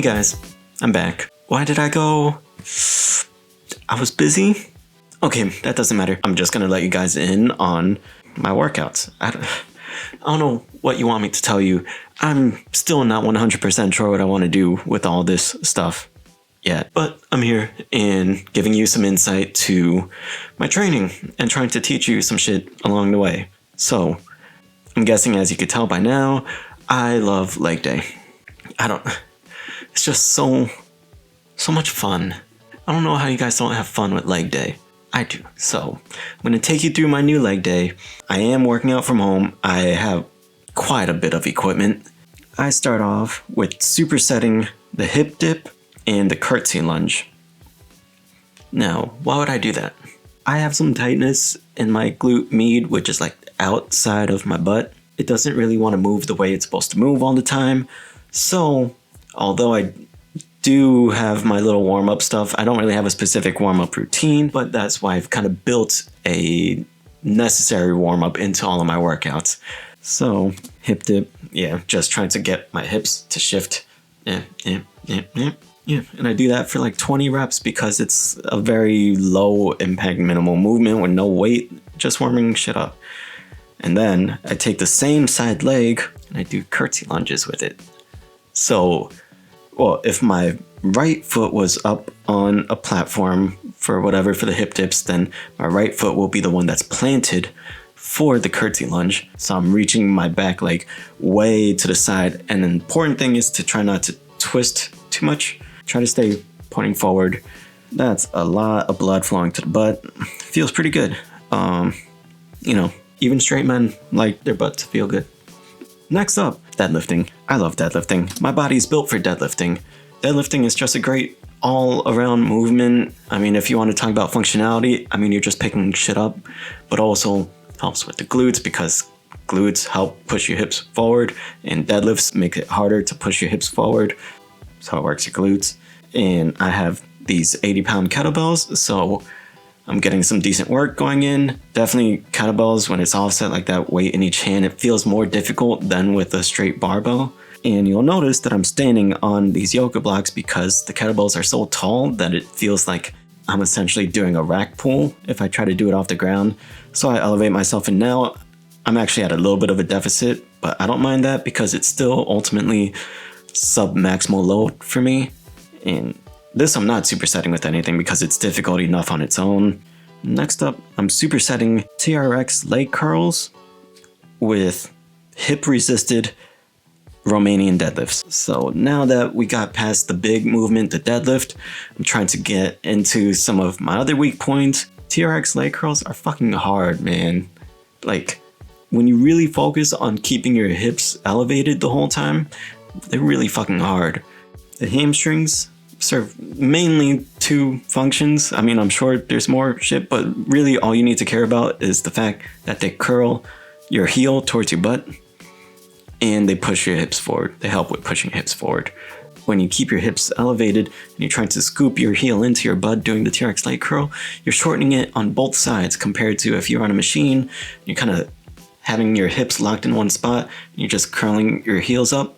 guys, I'm back. Why did I go? I was busy? Okay, that doesn't matter. I'm just gonna let you guys in on my workouts. I don't know what you want me to tell you. I'm still not 100% sure what I want to do with all this stuff yet. But I'm here and giving you some insight to my training and trying to teach you some shit along the way. So, I'm guessing as you could tell by now, I love leg day. It's just so much fun. I don't know how you guys don't have fun with leg day. I do. So, I'm going to take you through my new leg day. I am working out from home. I have quite a bit of equipment. I start off with supersetting the hip dip and the curtsy lunge. Now, why would I do that? I have some tightness in my glute med, which is like outside of my butt. It doesn't really want to move the way it's supposed to move all the time. So, although I do have my little warm-up stuff, I don't really have a specific warm-up routine, but that's why I've kind of built a necessary warm-up into all of my workouts. So, hip dip, yeah, just trying to get my hips to shift. Yeah. And I do that for like 20 reps because it's a very low impact minimal movement with no weight, just warming shit up. And then I take the same side leg and I do curtsy lunges with it. So, well, if my right foot was up on a platform for the hip dips, then my right foot will be the one that's planted for the curtsy lunge. So I'm reaching my back leg way to the side. And the important thing is to try not to twist too much. Try to stay pointing forward. That's a lot of blood flowing to the butt. Feels pretty good. Even straight men like their butt to feel good. Next up, deadlifting. I love deadlifting. My body's built for deadlifting. Deadlifting is just a great all-around movement. I mean, if you want to talk about functionality, you're just picking shit up, but also helps with the glutes because glutes help push your hips forward, and deadlifts make it harder to push your hips forward. That's how it works your glutes. And I have these 80-pound kettlebells, so I'm getting some decent work going in. Definitely kettlebells, when it's offset like that weight in each hand, it feels more difficult than with a straight barbell. And you'll notice that I'm standing on these yoga blocks because the kettlebells are so tall that it feels like I'm essentially doing a rack pull if I try to do it off the ground. So I elevate myself, and now I'm actually at a little bit of a deficit, but I don't mind that because it's still ultimately sub-maximal load for me. And this I'm not supersetting with anything because it's difficult enough on its own. Next up, I'm supersetting TRX leg curls with hip-resisted Romanian deadlifts. So now that we got past the big movement, the deadlift, I'm trying to get into some of my other weak points. TRX leg curls are fucking hard, man. Like, when you really focus on keeping your hips elevated the whole time, they're really fucking hard. The hamstrings serve mainly two functions. I'm sure there's more shit, but really all you need to care about is the fact that they curl your heel towards your butt and they push your hips forward. They help with pushing hips forward. When you keep your hips elevated and you're trying to scoop your heel into your butt doing the TRX leg curl, you're shortening it on both sides compared to if you're on a machine, you're kind of having your hips locked in one spot and you're just curling your heels up.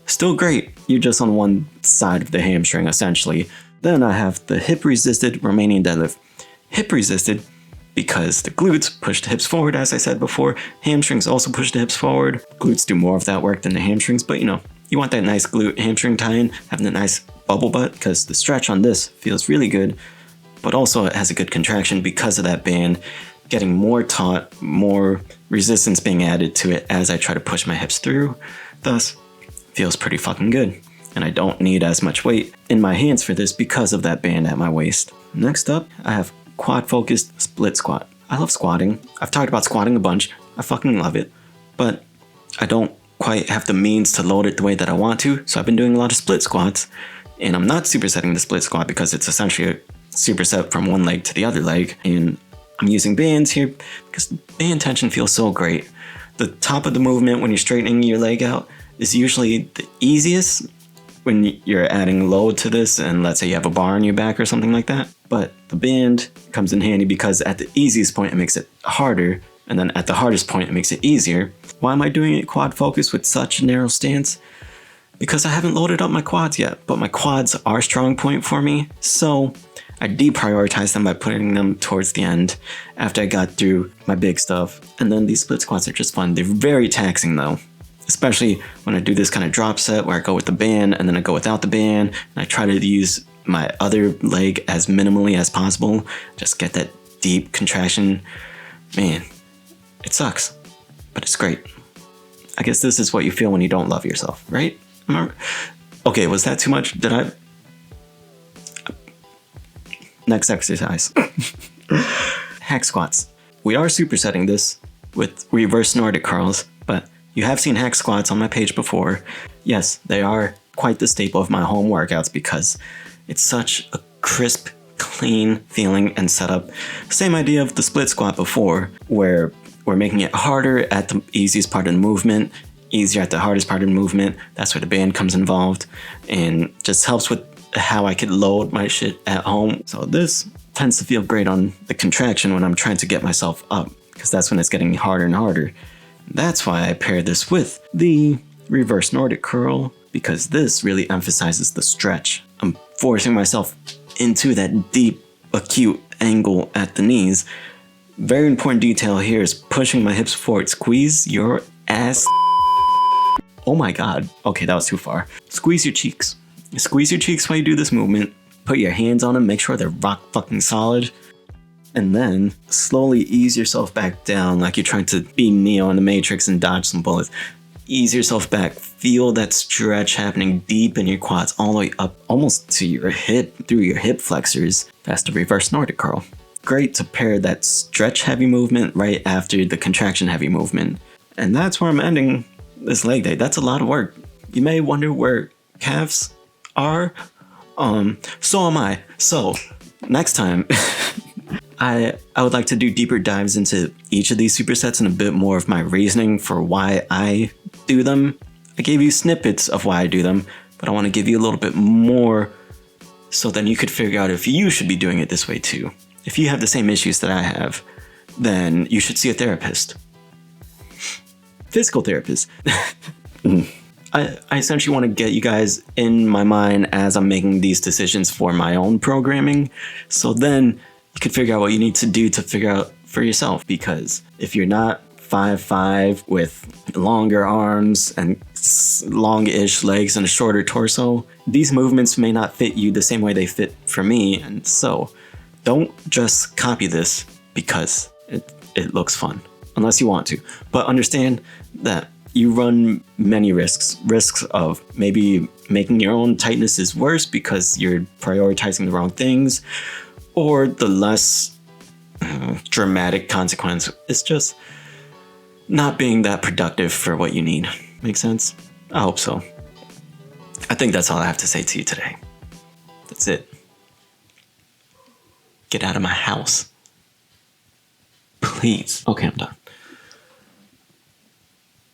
Still great, you're just on one side of the hamstring essentially. Then I have the hip-resisted Romanian deadlift. Hip-resisted because the glutes push the hips forward, as I said before. Hamstrings also push the hips forward. Glutes do more of that work than the hamstrings, but you want that nice glute hamstring tie-in, having a nice bubble butt, because the stretch on this feels really good, but also it has a good contraction because of that band, getting more taut, more resistance being added to it as I try to push my hips through. Thus, feels pretty fucking good. And I don't need as much weight in my hands for this because of that band at my waist. Next up, I have quad-focused split squat. I love squatting. I've talked about squatting a bunch. I fucking love it. But I don't quite have the means to load it the way that I want to, so I've been doing a lot of split squats. And I'm not supersetting the split squat because it's essentially a superset from one leg to the other leg. And I'm using bands here because the band tension feels so great. The top of the movement when you're straightening your leg out is usually the easiest when you're adding load to this, and let's say you have a bar on your back or something like that. But the band comes in handy because at the easiest point it makes it harder, and then at the hardest point it makes it easier. Why am I doing it quad focus with such a narrow stance? because I haven't loaded up my quads yet, but my quads are a strong point for me, so I deprioritized them by putting them towards the end after I got through my big stuff. And then these split squats are just fun. They're very taxing though, especially when I do this kind of drop set where I go with the band and then I go without the band, and I try to use my other leg as minimally as possible. Just get that deep contraction. Man, it sucks, but it's great. I guess this is what you feel when you don't love yourself, right? Okay, was that too much? Did I? Next exercise. Hack squats. We are supersetting this with reverse Nordic curls, but you have seen hack squats on my page before. Yes, they are quite the staple of my home workouts because it's such a crisp, clean feeling and setup. Same idea of the split squat before, where we're making it harder at the easiest part of the movement, easier at the hardest part of the movement. That's where the band comes involved and just helps with how I could load my shit at home. So this tends to feel great on the contraction when I'm trying to get myself up, because that's when it's getting harder and harder. That's why I paired this with the reverse Nordic curl, because this really emphasizes the stretch. I'm forcing myself into that deep, acute angle at the knees. Very important detail here is pushing my hips forward. Squeeze your ass. Oh my god. Okay, that was too far. Squeeze your cheeks. Squeeze your cheeks while you do this movement. Put your hands on them, make sure they're rock fucking solid. And then slowly ease yourself back down like you're trying to be Neo in the Matrix and dodge some bullets. Ease yourself back. Feel that stretch happening deep in your quads all the way up almost to your hip, through your hip flexors. That's the reverse Nordic curl. Great to pair that stretch heavy movement right after the contraction heavy movement. And that's where I'm ending this leg day. That's a lot of work. You may wonder where calves are. So am I. So next time I would like to do deeper dives into each of these supersets and a bit more of my reasoning for why I do them. I gave you snippets of why I do them, but I want to give you a little bit more so then you could figure out if you should be doing it this way too. If you have the same issues that I have, then you should see a therapist. Physical therapist. I essentially want to get you guys in my mind as I'm making these decisions for my own programming. So then you can figure out what you need to do to figure out for yourself. Because if you're not 5'5" with longer arms and long-ish legs and a shorter torso, these movements may not fit you the same way they fit for me. And so don't just copy this because it looks fun, unless you want to. But understand that you run many risks. Risks of maybe making your own tightnesses worse because you're prioritizing the wrong things, or the less dramatic consequence is just not being that productive for what you need. Make sense? I hope so. I think that's all I have to say to you today. That's it. Get out of my house. Please. Okay, I'm done.